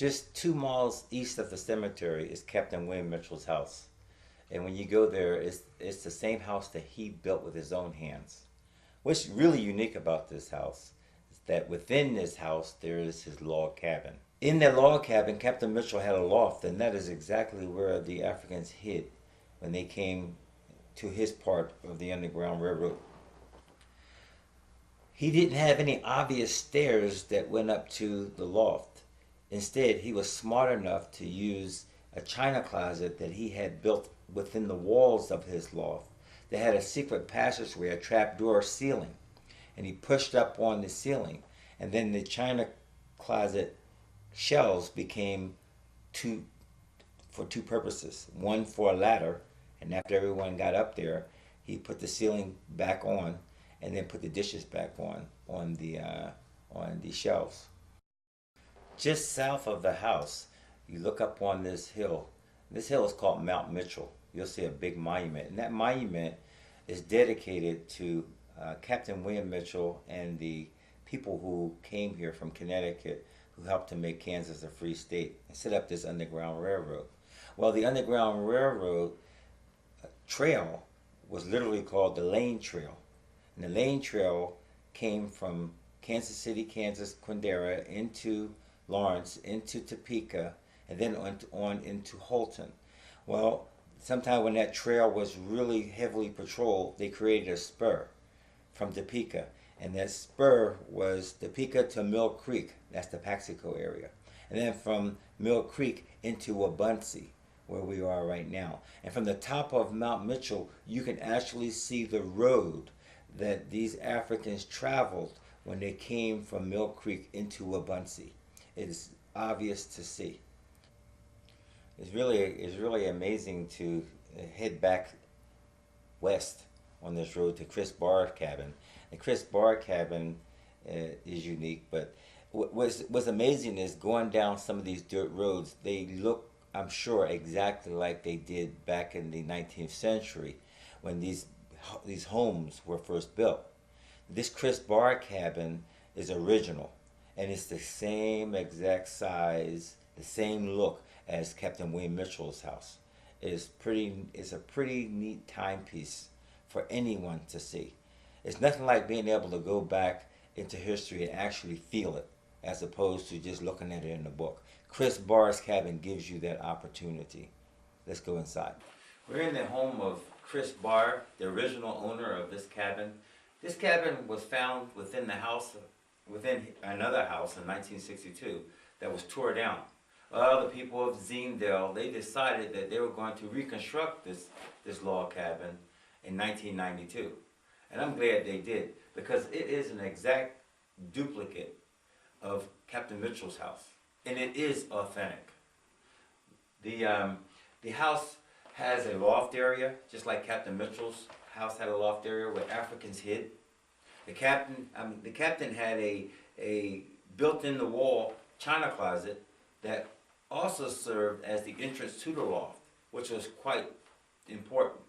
Just 2 miles east of the cemetery is Captain William Mitchell's house. And when you go there, it's the same house that he built with his own hands. What's really unique about this house is that within this house there is his log cabin. In that log cabin, Captain Mitchell had a loft, and that is exactly where the Africans hid when they came to his part of the Underground Railroad. He didn't have any obvious stairs that went up to the loft. Instead, he was smart enough to use a china closet that he had built within the walls of his loft. They had a secret passageway, a trapdoor ceiling, and he pushed up on the ceiling, and then the china closet shelves became two for two purposes. One for a ladder, and after everyone got up there, he put the ceiling back on, and then put the dishes back on the shelves. Just south of the house, you look up on this hill. This hill is called Mount Mitchell. You'll see a big monument, and that monument is dedicated to Captain William Mitchell and the people who came here from Connecticut who helped to make Kansas a free state and set up this Underground Railroad. Well, the Underground Railroad trail was literally called the Lane Trail. And the Lane Trail came from Kansas City, Kansas, Quindara, into Lawrence, into Topeka, and then on into Holton. Well, sometime when that trail was really heavily patrolled, they created a spur from Topeka. And that spur was Topeka to Mill Creek. That's the Paxico area. And then from Mill Creek into Wabaunsee, where we are right now. And from the top of Mount Mitchell, you can actually see the road that these Africans traveled when they came from Mill Creek into Wabaunsee. It is obvious to see. It's really amazing to head back west on this road to Chris Barr cabin. The Chris Barr cabin is unique, but what's amazing is going down some of these dirt roads. They look, I'm sure, exactly like they did back in the 19th century when these homes were first built. This Chris Barr cabin is original, and it's the same exact size, the same look as Captain William Mitchell's house. It's a pretty neat timepiece for anyone to see. It's nothing like being able to go back into history and actually feel it, as opposed to just looking at it in a book. Chris Barr's cabin gives you that opportunity. Let's go inside. We're in the home of Chris Barr, the original owner of this cabin. This cabin was found within the house, within another house in 1962 that was tore down. Well, the people of Zinedale, they decided that they were going to reconstruct this log cabin in 1992. And I'm glad they did, because it is an exact duplicate of Captain Mitchell's house. And it is authentic. The house has a loft area, just like Captain Mitchell's house had a loft area where Africans hid. The captain had a built-in-the-wall china closet that also served as the entrance to the loft, which was quite important.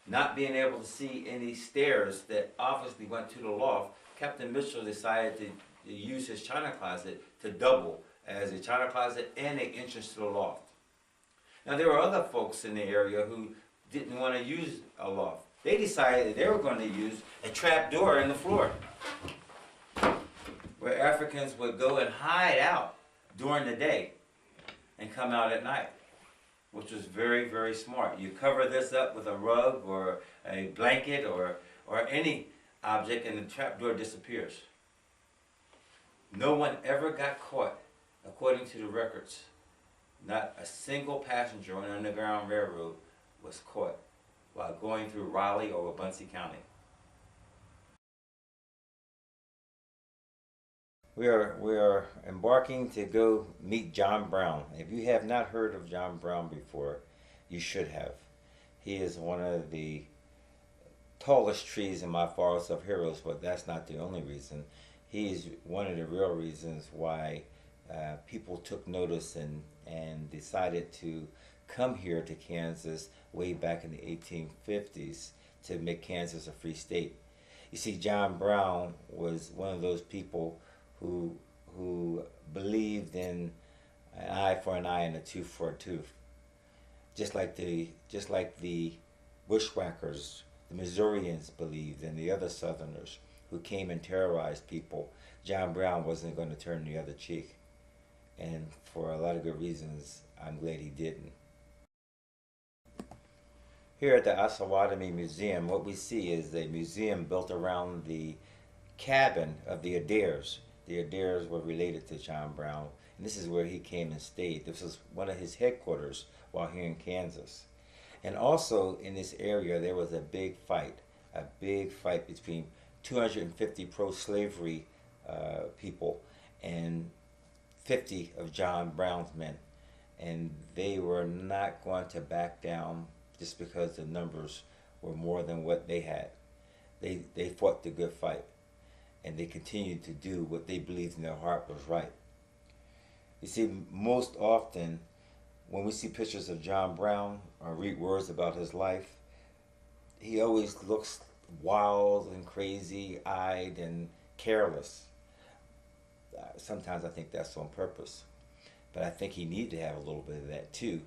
Not being able to see any stairs that obviously went to the loft, Captain Mitchell decided to use his china closet to double as a china closet and an entrance to the loft. Now, there were other folks in the area who didn't want to use a loft. They decided that they were going to use a trap door in the floor where Africans would go and hide out during the day and come out at night, which was very, very smart. You cover this up with a rug or a blanket or any object, and the trapdoor disappears. No one ever got caught, according to the records. Not a single passenger on the Underground Railroad was caught while going through Raleigh or Wabaunsee County. We are embarking to go meet John Brown. If you have not heard of John Brown before, you should have. He is one of the tallest trees in my forest of heroes, but that's not the only reason. He is one of the real reasons why people took notice and decided to come here to Kansas way back in the 1850s to make Kansas a free state. You see, John Brown was one of those people who believed in an eye for an eye and a tooth for a tooth. Just like the bushwhackers, the Missourians believed, and the other Southerners who came and terrorized people, John Brown wasn't going to turn the other cheek. And for a lot of good reasons, I'm glad he didn't. Here at the Osawatomie Museum, what we see is a museum built around the cabin of the Adairs. The Adairs were related to John Brown, and this is where he came and stayed. This was one of his headquarters while here in Kansas. And also in this area, there was a big fight between 250 pro-slavery people and 50 of John Brown's men. And they were not going to back down just because the numbers were more than what they had. They fought the good fight, and they continued to do what they believed in their heart was right. You see, most often when we see pictures of John Brown or read words about his life, he always looks wild and crazy-eyed and careless. Sometimes I think that's on purpose. But I think he needed to have a little bit of that too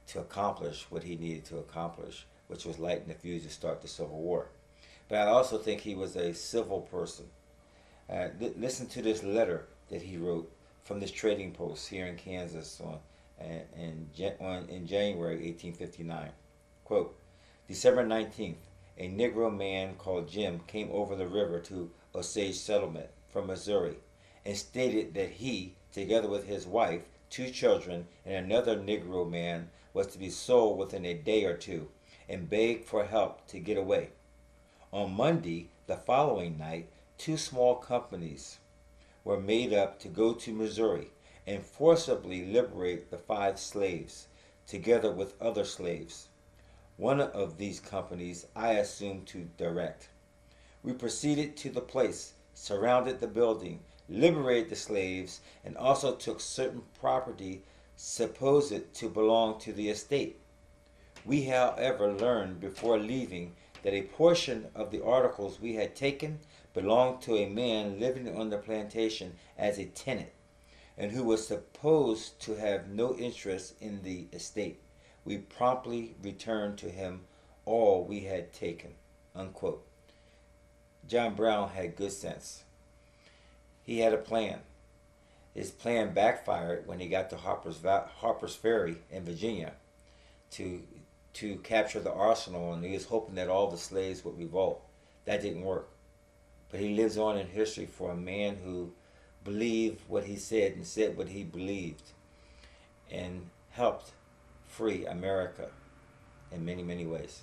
to accomplish what he needed to accomplish, which was lighting the fuse to start the Civil War. But I also think he was a civil person. Listen to this letter that he wrote from this trading post here in Kansas in January 1859. Quote, December 19th, a Negro man called Jim came over the river to Osage Settlement from Missouri and stated that he, together with his wife, 2 children, and another Negro man, was to be sold within a day or two, and begged for help to get away. On Monday, the following night, 2 small companies were made up to go to Missouri and forcibly liberate the 5 slaves, together with other slaves. One of these companies I assumed to direct. We proceeded to the place, surrounded the building, liberated the slaves, and also took certain property supposed to belong to the estate. We, however, learned before leaving that a portion of the articles we had taken belonged to a man living on the plantation as a tenant, and who was supposed to have no interest in the estate. We promptly returned to him all we had taken. Unquote. John Brown had good sense. He had a plan. His plan backfired when he got to Harper's Ferry in Virginia to capture the arsenal, and he was hoping that all the slaves would revolt. That didn't work. But he lives on in history for a man who believed what he said and said what he believed and helped free America in many, many ways.